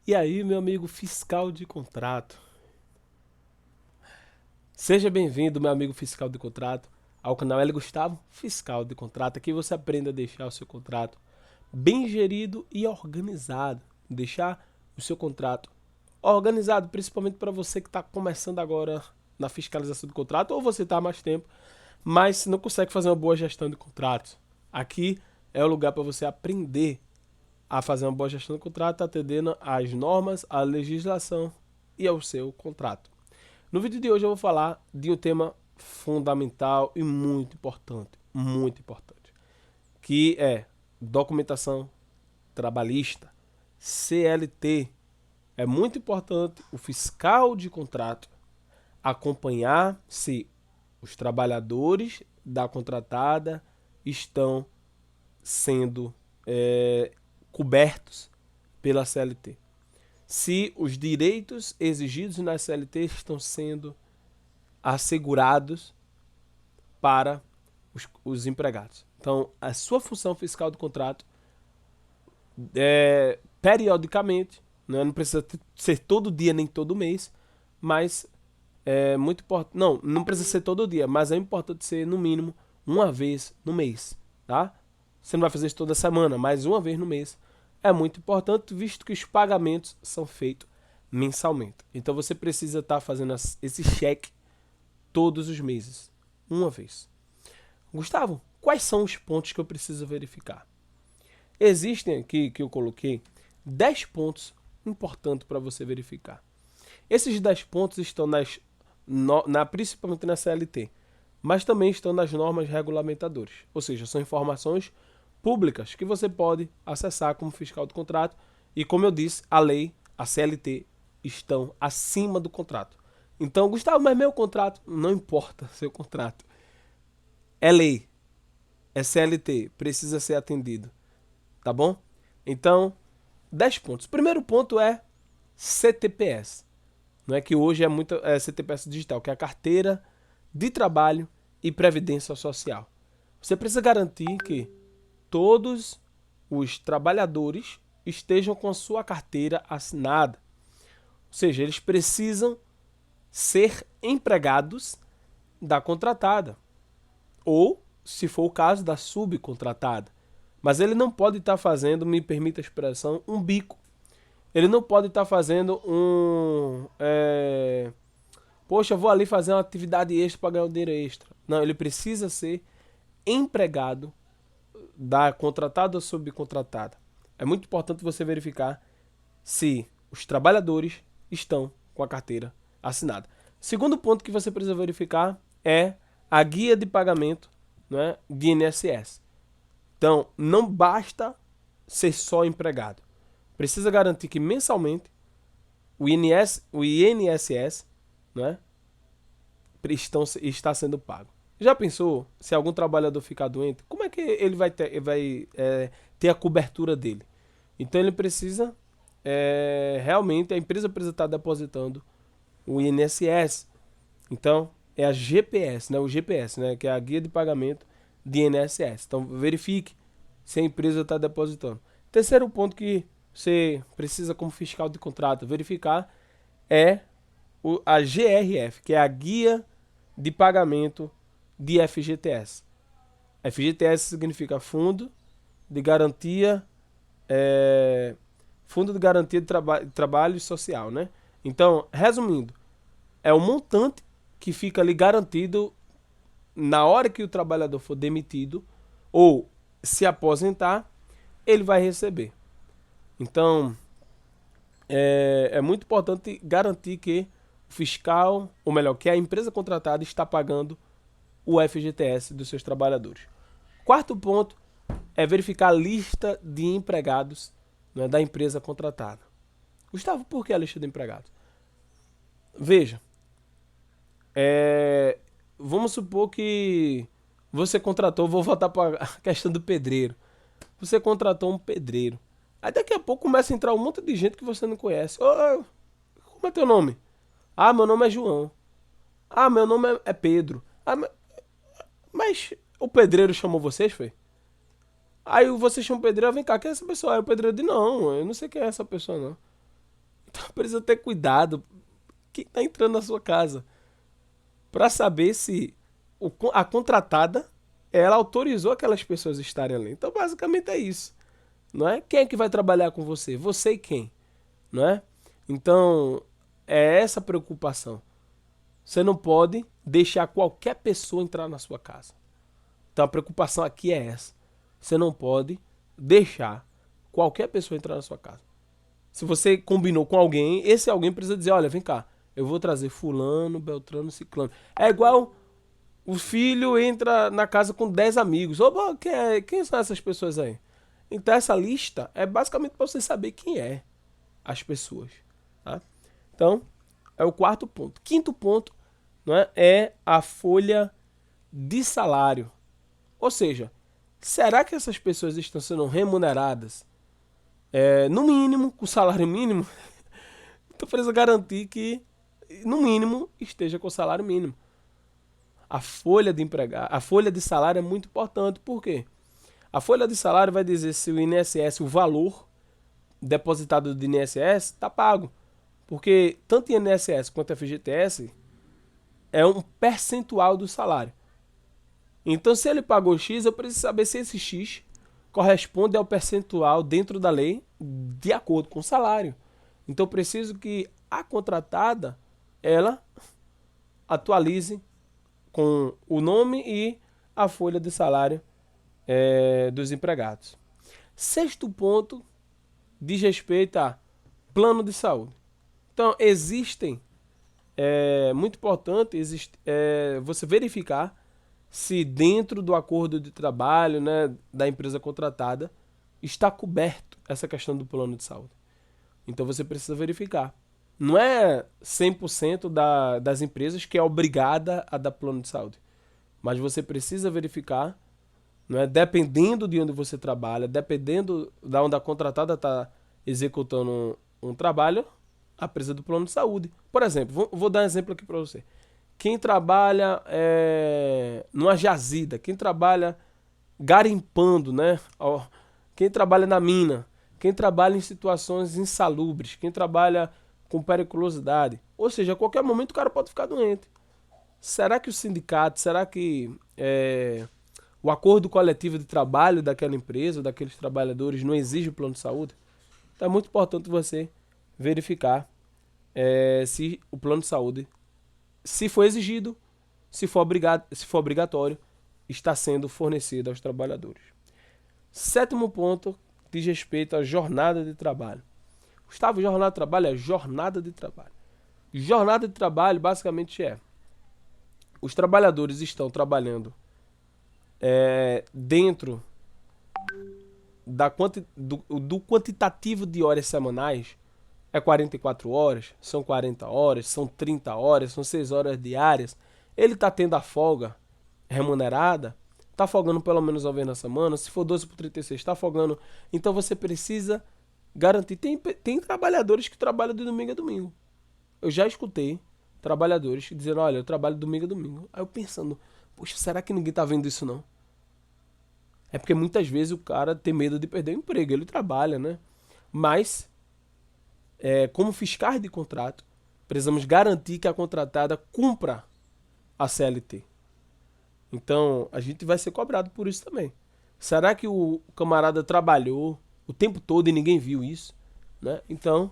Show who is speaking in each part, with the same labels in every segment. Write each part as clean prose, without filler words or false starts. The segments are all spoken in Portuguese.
Speaker 1: E aí, meu amigo fiscal de contrato? Seja bem-vindo, meu amigo fiscal de contrato, ao canal L Gustavo Fiscal de Contrato. Aqui você aprende a deixar o seu contrato bem gerido e organizado. Deixar o seu contrato organizado, principalmente para você que está começando agora na fiscalização do contrato, ou você está há mais tempo, mas não consegue fazer uma boa gestão de contratos. Aqui é o lugar para você aprender a fazer uma boa gestão do contrato, atendendo às normas, à legislação e ao seu contrato. No vídeo de hoje eu vou falar de um tema fundamental e muito importante, que é documentação trabalhista, CLT. É muito importante o fiscal de contrato acompanhar se os trabalhadores da contratada estão sendo cobertos pela CLT. Se os direitos exigidos na CLT estão sendo assegurados para os empregados. Então, a sua função fiscal do contrato periodicamente, né, não precisa ser todo dia nem todo mês, mas é muito importante. Não precisa ser todo dia, mas é importante ser no mínimo uma vez no mês, tá? Você não vai fazer isso toda semana, mas uma vez no mês é muito importante, visto que os pagamentos são feitos mensalmente. Então você precisa estar fazendo esse cheque todos os meses, uma vez. Gustavo, quais são os pontos que eu preciso verificar? Existem aqui, que eu coloquei, 10 pontos importantes para você verificar. Esses 10 pontos estão principalmente na CLT, mas também estão nas normas regulamentadoras. Ou seja, são informações públicas que você pode acessar como fiscal do contrato. E como eu disse, a lei, a CLT, estão acima do contrato. Então, Gustavo, mas meu contrato, não importa seu contrato. É lei, é CLT, precisa ser atendido. Tá bom? Então, 10 pontos. O primeiro ponto é CTPS. Não é que hoje é muito CTPS digital, que é a Carteira de Trabalho e Previdência Social. Você precisa garantir que todos os trabalhadores estejam com a sua carteira assinada. Ou seja, eles precisam ser empregados da contratada. Ou, se for o caso, da subcontratada. Mas ele não pode estar fazendo, me permita a expressão, um bico. Ele não pode estar fazendo poxa, eu vou ali fazer uma atividade extra para ganhar um dinheiro extra. Não, ele precisa ser empregado da contratada ou subcontratada. É muito importante você verificar se os trabalhadores estão com a carteira assinada. Segundo ponto que você precisa verificar é a guia de pagamento, né, de INSS. Então, não basta ser só empregado. Precisa garantir que mensalmente o INSS, né, está sendo pago. Já pensou se algum trabalhador ficar doente? Como é que ele ter a cobertura dele? Então ele precisa, realmente, a empresa precisa estar depositando o INSS. Então é a GPS, né, o GPS, né, que é a guia de pagamento de INSS. Então verifique se a empresa está depositando. Terceiro ponto que você precisa, como fiscal de contrato, verificar é a GRF, que é a guia de pagamento de FGTS. FGTS significa de Garantia, Fundo de Garantia de Trabalho Social, né? Então, resumindo, é o montante que fica ali garantido na hora que o trabalhador for demitido ou se aposentar, ele vai receber. Então, é muito importante garantir que o fiscal, ou melhor, que a empresa contratada está pagando o FGTS dos seus trabalhadores. Quarto ponto é verificar a lista de empregados, né, da empresa contratada. Gustavo, por que a lista de empregados? Veja, vamos supor que você contratou, vou voltar para a questão do pedreiro. Você contratou um pedreiro. Aí daqui a pouco começa a entrar um monte de gente que você não conhece. Ô, como é teu nome? Ah, meu nome é João. Ah, meu nome é Pedro. Ah, mas o pedreiro chamou vocês, foi? Aí você chama o pedreiro, vem cá, quem é essa pessoa? Aí o pedreiro diz, não, eu não sei quem é essa pessoa, não. Então precisa ter cuidado quem está entrando na sua casa para saber se a contratada ela autorizou aquelas pessoas a estarem ali. Então basicamente é isso, não é? Quem é que vai trabalhar com você? Você e quem, não é? Então é essa preocupação. Você não pode deixar qualquer pessoa entrar na sua casa. Então a preocupação aqui é essa. Você não pode deixar qualquer pessoa entrar na sua casa. Se você combinou com alguém, esse alguém precisa dizer, olha, vem cá, eu vou trazer fulano, beltrano, ciclano. É igual o filho entra na casa com 10 amigos. Opa, quem são essas pessoas aí? Então essa lista é basicamente para você saber quem é as pessoas. Tá? Então, é o quarto ponto. Quinto ponto, não é a folha de salário. Ou seja, será que essas pessoas estão sendo remuneradas no mínimo, com salário mínimo? Então precisa garantir que, no mínimo, esteja com salário mínimo. A folha de empregado, a folha de salário é muito importante. Por quê? A folha de salário vai dizer se o INSS, o valor depositado do INSS, está pago. Porque tanto INSS quanto FGTS é um percentual do salário. Então, se ele pagou X, eu preciso saber se esse X corresponde ao percentual dentro da lei de acordo com o salário. Então, eu preciso que a contratada ela atualize com o nome e a folha de salário dos empregados. Sexto ponto diz respeito a plano de saúde. Então, muito importante você verificar se dentro do acordo de trabalho, né, da empresa contratada está coberto essa questão do plano de saúde. Então você precisa verificar. Não é 100% das empresas que é obrigada a dar plano de saúde, mas você precisa verificar, não é? Dependendo de onde você trabalha, dependendo da onde a contratada está executando um trabalho, a precisa do plano de saúde. Por exemplo, vou dar um exemplo aqui para você. Quem trabalha numa jazida, quem trabalha garimpando, né? Quem trabalha na mina, quem trabalha em situações insalubres, quem trabalha com periculosidade. Ou seja, a qualquer momento o cara pode ficar doente. Será que o sindicato, será que o acordo coletivo de trabalho daquela empresa, daqueles trabalhadores, não exige o plano de saúde? Então é muito importante você verificar se o plano de saúde, se for exigido, se for obrigatório, está sendo fornecido aos trabalhadores. Sétimo ponto diz respeito à jornada de trabalho. Gustavo, jornada de trabalho é jornada de trabalho. Jornada de trabalho basicamente os trabalhadores estão trabalhando dentro do quantitativo de horas semanais. É 44 horas, são 40 horas, são 30 horas, são 6 horas diárias. Ele está tendo a folga remunerada, está folgando pelo menos uma vez na semana. Se for 12 por 36, está folgando. Então você precisa garantir. Tem trabalhadores que trabalham de domingo a domingo. Eu já escutei trabalhadores dizendo, olha, eu trabalho de domingo a domingo. Aí eu pensando, poxa, será que ninguém está vendo isso não? É porque muitas vezes o cara tem medo de perder o emprego. Ele trabalha, né? Mas como fiscais de contrato, precisamos garantir que a contratada cumpra a CLT. Então, a gente vai ser cobrado por isso também. Será que o camarada trabalhou o tempo todo e ninguém viu isso? Né? Então,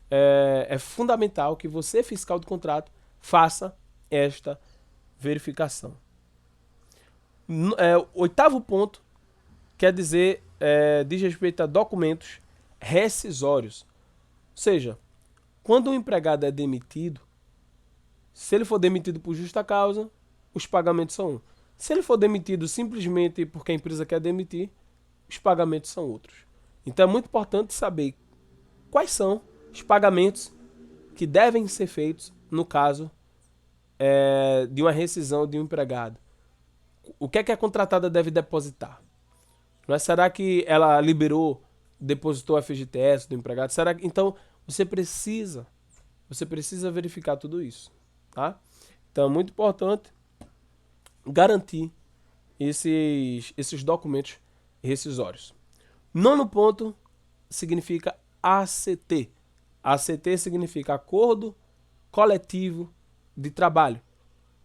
Speaker 1: é fundamental que você, fiscal de contrato, faça esta verificação. Oitavo ponto quer dizer, diz respeito a documentos rescisórios. Ou seja, quando um empregado é demitido, se ele for demitido por justa causa, os pagamentos são um. Se ele for demitido simplesmente porque a empresa quer demitir, os pagamentos são outros. Então é muito importante saber quais são os pagamentos que devem ser feitos no caso de uma rescisão de um empregado. O que é que a contratada deve depositar? Não é? Será que ela depositou a FGTS do empregado? Será que... Então, você precisa verificar tudo isso, tá? Então, é muito importante garantir esses documentos rescisórios. Nono ponto significa ACT, ACT significa Acordo Coletivo de Trabalho.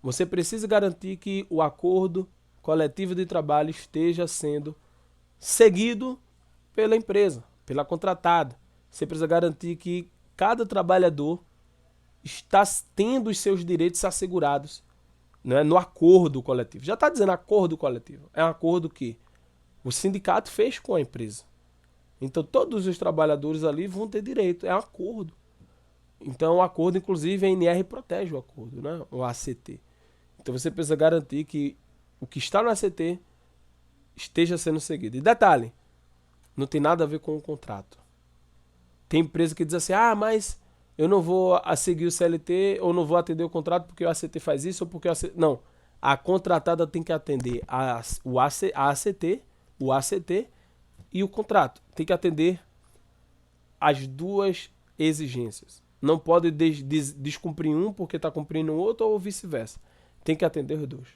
Speaker 1: Você precisa garantir que o acordo coletivo de trabalho esteja sendo seguido pela empresa, pela contratada. Você precisa garantir que cada trabalhador está tendo os seus direitos assegurados, né, no acordo coletivo. Já está dizendo acordo coletivo. É um acordo que o sindicato fez com a empresa. Então todos os trabalhadores ali vão ter direito. É um acordo. Então o acordo, inclusive, a NR protege o acordo, né, o ACT. Então você precisa garantir que o que está no ACT esteja sendo seguido. E detalhe, não tem nada a ver com o contrato. Tem empresa que diz assim, mas eu não vou seguir o CLT ou não vou atender o contrato porque o ACT faz isso ou porque o ACT... Não, a contratada tem que atender a ACT, o ACT e o contrato. Tem que atender as duas exigências. Não pode descumprir um porque está cumprindo o outro ou vice-versa. Tem que atender os dois.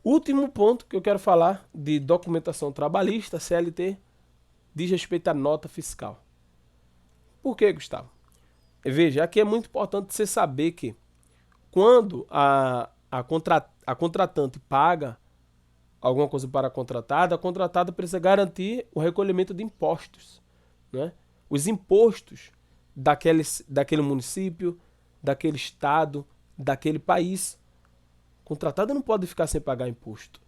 Speaker 1: Último ponto que eu quero falar de documentação trabalhista, CLT, diz respeito à nota fiscal. Por que, Gustavo? Veja, aqui é muito importante você saber que quando a contratante paga alguma coisa para a contratada precisa garantir o recolhimento de impostos, né? Os impostos daquele município, daquele estado, daquele país. A contratada não pode ficar sem pagar imposto.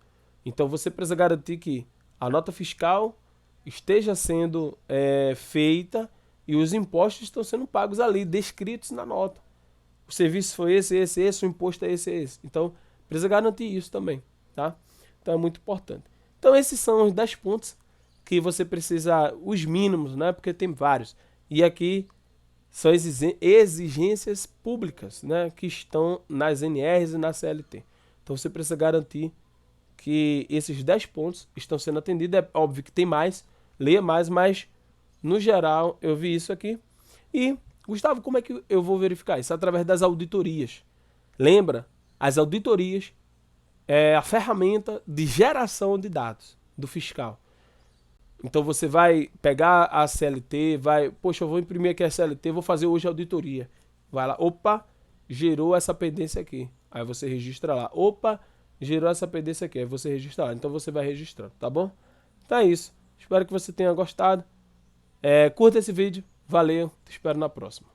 Speaker 1: Então você precisa garantir que a nota fiscal esteja sendo feita e os impostos estão sendo pagos ali, descritos na nota. O serviço foi esse, o imposto é esse. Então, precisa garantir isso também, tá? Então é muito importante. Então esses são os 10 pontos que você precisa, os mínimos, né? Porque tem vários. E aqui são exigências públicas, né? Que estão nas NRs e na CLT. Então você precisa garantir que esses 10 pontos estão sendo atendidos. É óbvio que tem mais, leia mais, mas no geral eu vi isso aqui. E, Gustavo, como é que eu vou verificar isso? Através das auditorias. Lembra? As auditorias é a ferramenta de geração de dados do fiscal. Então você vai pegar a CLT, poxa, eu vou imprimir aqui a CLT, vou fazer hoje a auditoria. Vai lá, opa, gerou essa pendência aqui. Aí você registra lá. Opa, gerou essa pendência aqui. Aí você registra lá. Então você vai registrando, tá bom? Então é isso. Espero que você tenha gostado. Curta esse vídeo. Valeu. Te espero na próxima.